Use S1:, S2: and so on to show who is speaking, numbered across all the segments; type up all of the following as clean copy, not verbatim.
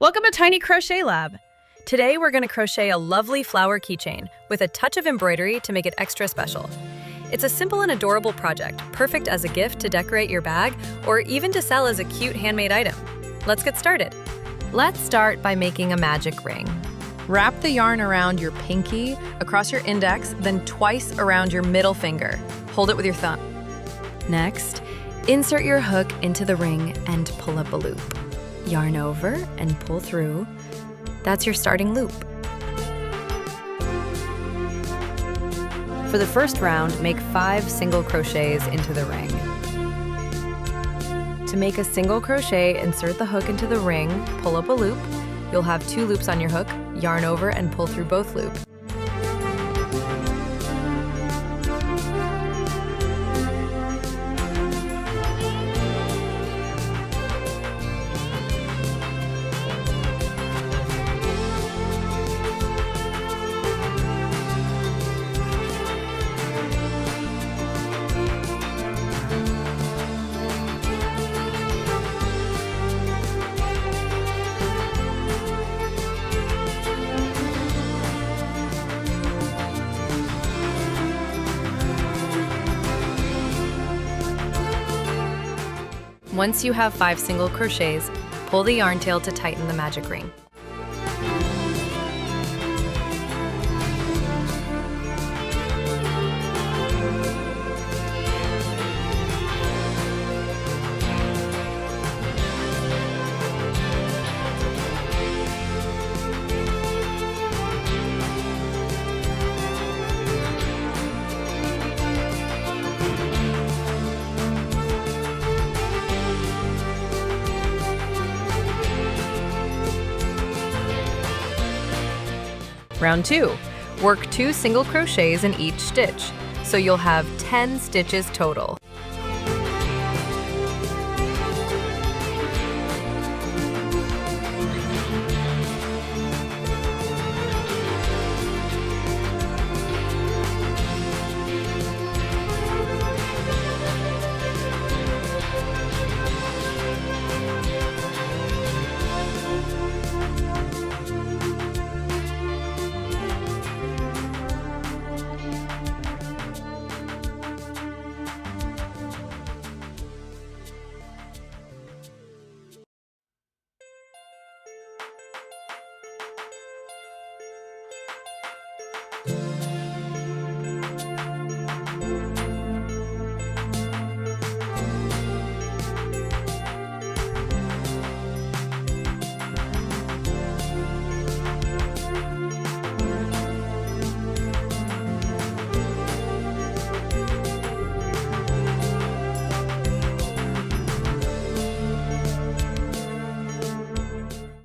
S1: Welcome to Tiny Crochet Lab. Today we're going to crochet a lovely flower keychain with a touch of embroidery to make it extra special. It's a simple and adorable project, perfect as a gift to decorate your bag or even to sell as a cute handmade item. Let's get started. Let's start by making a magic ring. Wrap the yarn around your pinky, across your index, then twice around your middle finger. Hold it with your thumb. Next, insert your hook into the ring and pull up a loop. Yarn over and pull through. That's your starting loop. For the first round, make 5 single crochets into the ring. To make a single crochet, insert the hook into the ring, pull up a loop. You'll have 2 loops on your hook, yarn over and pull through both loops. Once you have 5 single crochets, pull the yarn tail to tighten the magic ring. Round 2. Work 2 single crochets in each stitch, so you'll have 10 stitches total.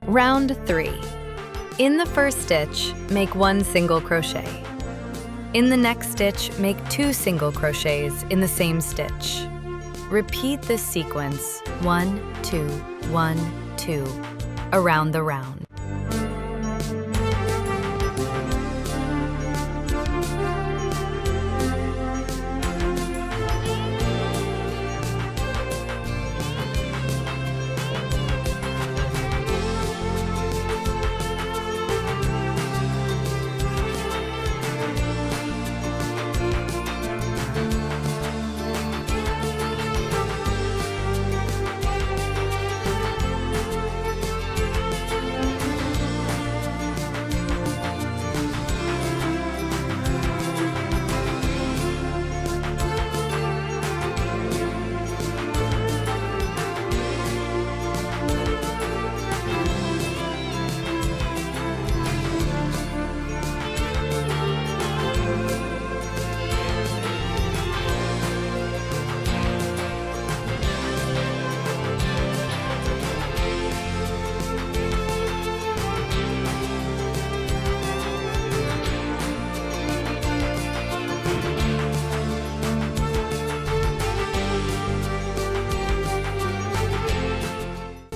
S1: Round 3. In the first stitch, make 1 single crochet. In the next stitch, make 2 single crochets in the same stitch. Repeat this sequence 1, 2, 1, 2 around the round.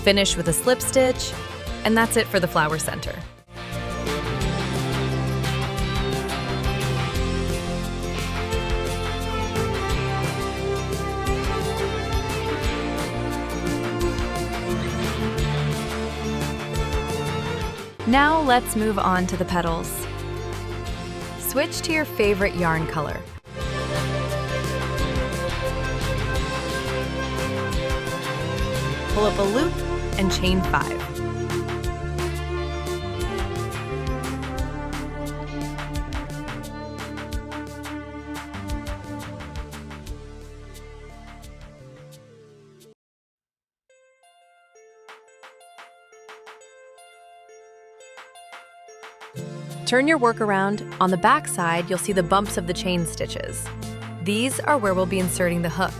S1: Finish with a slip stitch, and that's it for the flower center. Now let's move on to the petals. Switch to your favorite yarn color. Pull up a loop and chain 5. Turn your work around. On the back side, you'll see the bumps of the chain stitches. These are where we'll be inserting the hook.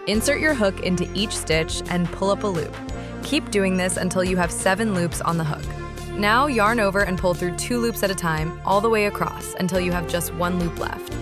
S1: Insert your hook into each stitch and pull up a loop. Keep doing this until you have 7 loops on the hook. Now yarn over and pull through 2 loops at a time, all the way across, until you have just 1 loop left.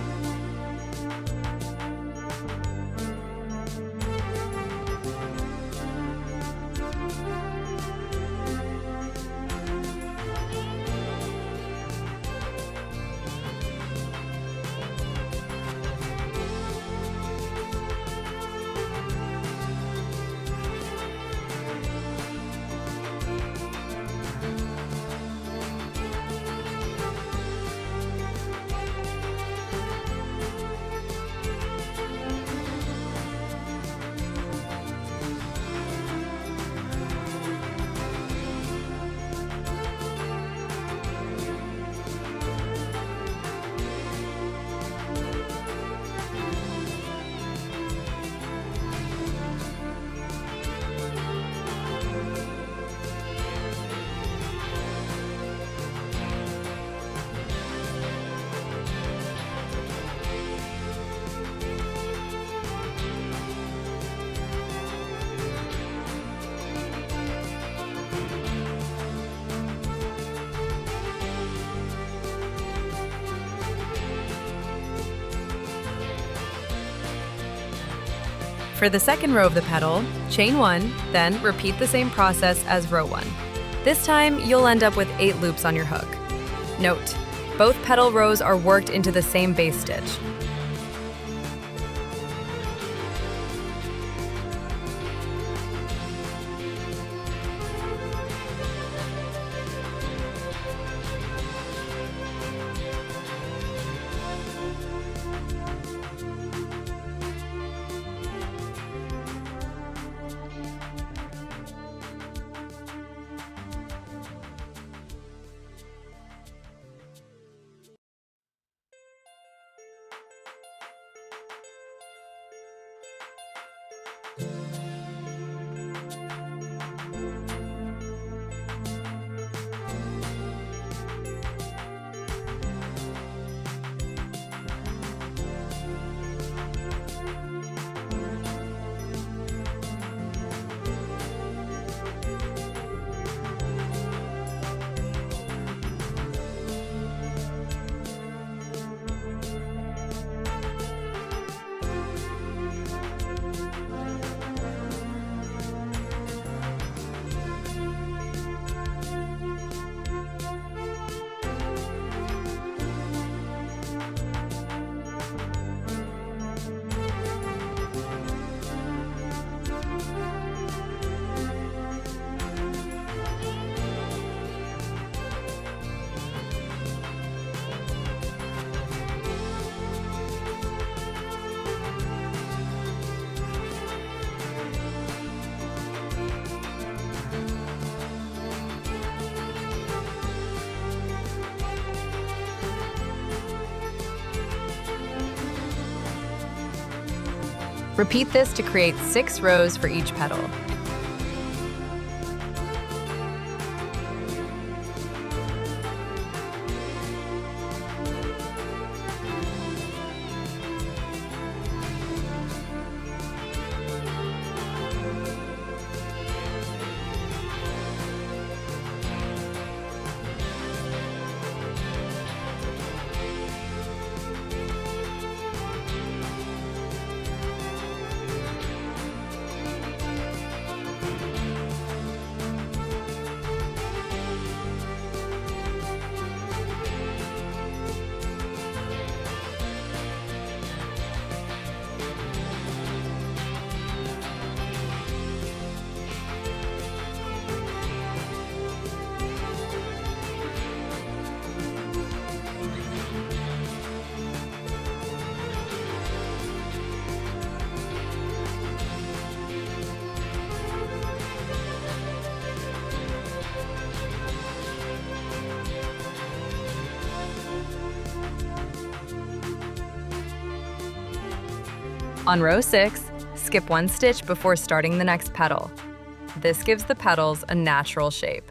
S1: For the second row of the petal, chain 1, then repeat the same process as row 1. This time, you'll end up with 8 loops on your hook. Note, both petal rows are worked into the same base stitch. Repeat this to create 6 rows for each petal. On row 6, skip 1 stitch before starting the next petal. This gives the petals a natural shape.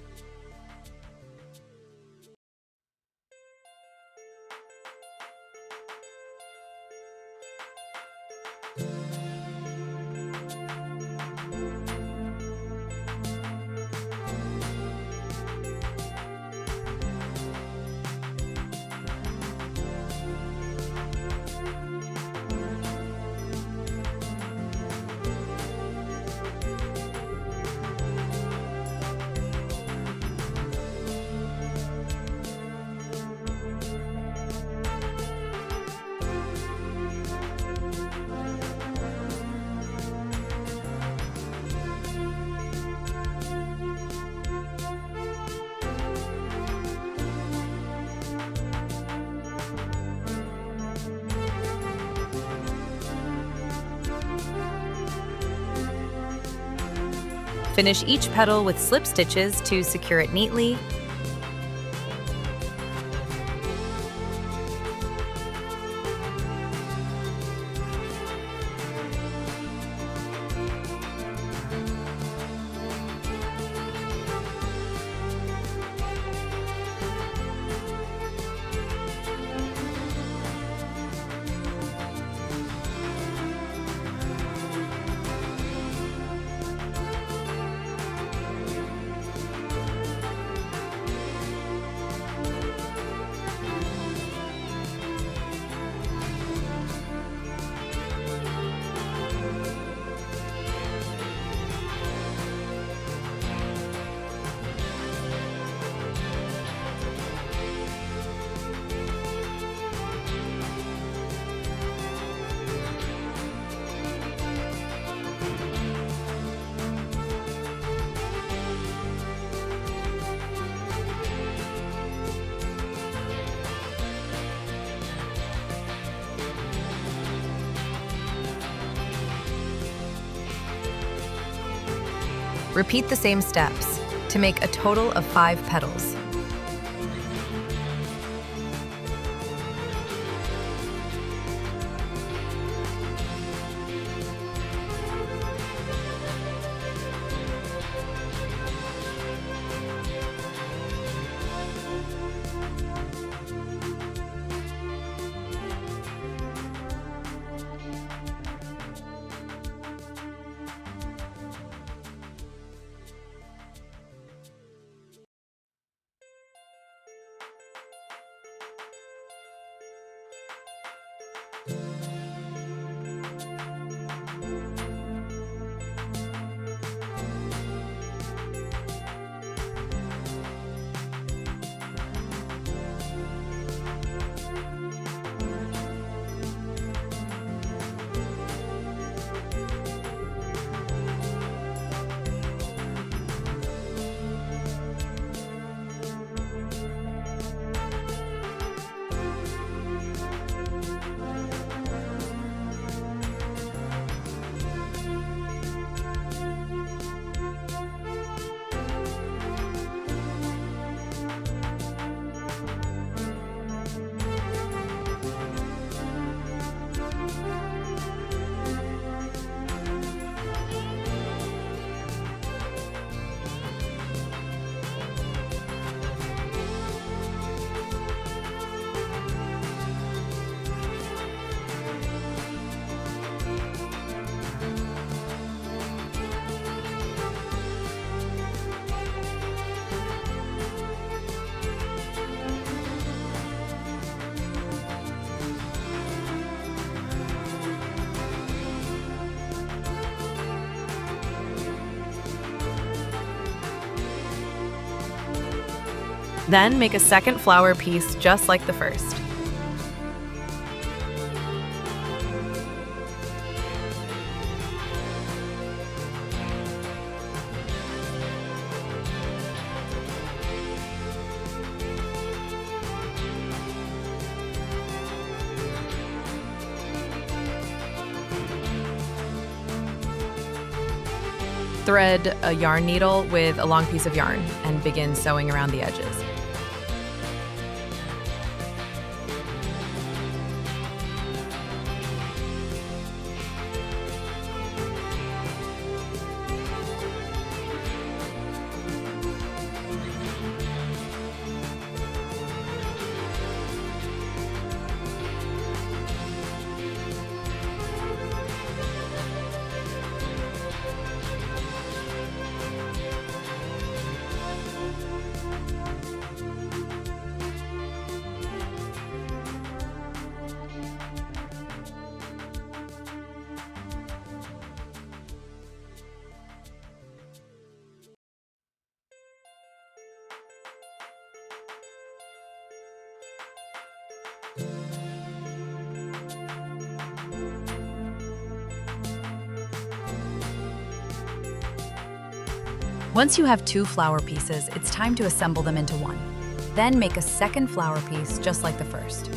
S1: Finish each petal with slip stitches to secure it neatly. Repeat the same steps to make a total of 5 petals. Then make a second flower piece just like the first. Thread a yarn needle with a long piece of yarn and begin sewing around the edges.
S2: Once you have 2 flower pieces, it's time to assemble them into one. Then make a second flower piece just like the first.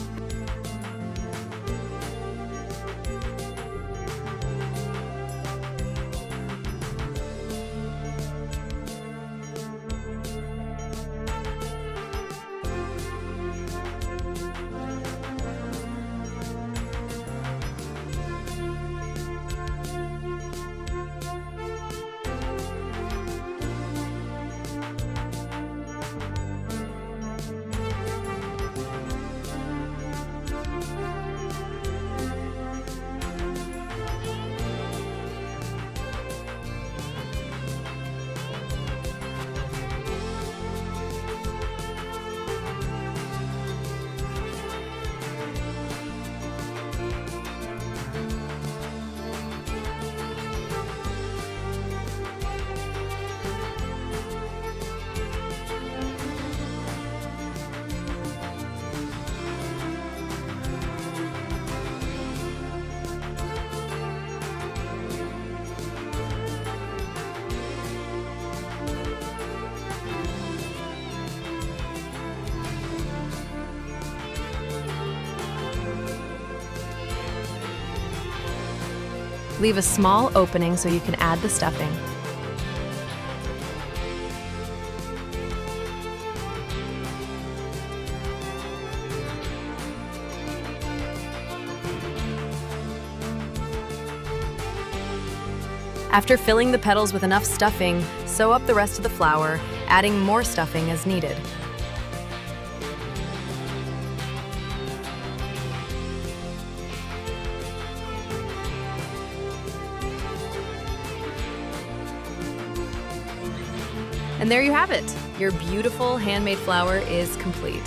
S1: Leave a small opening so you can add the stuffing. After filling the petals with enough stuffing, sew up the rest of the flower, adding more stuffing as needed. And there you have it. Your beautiful handmade flower is complete.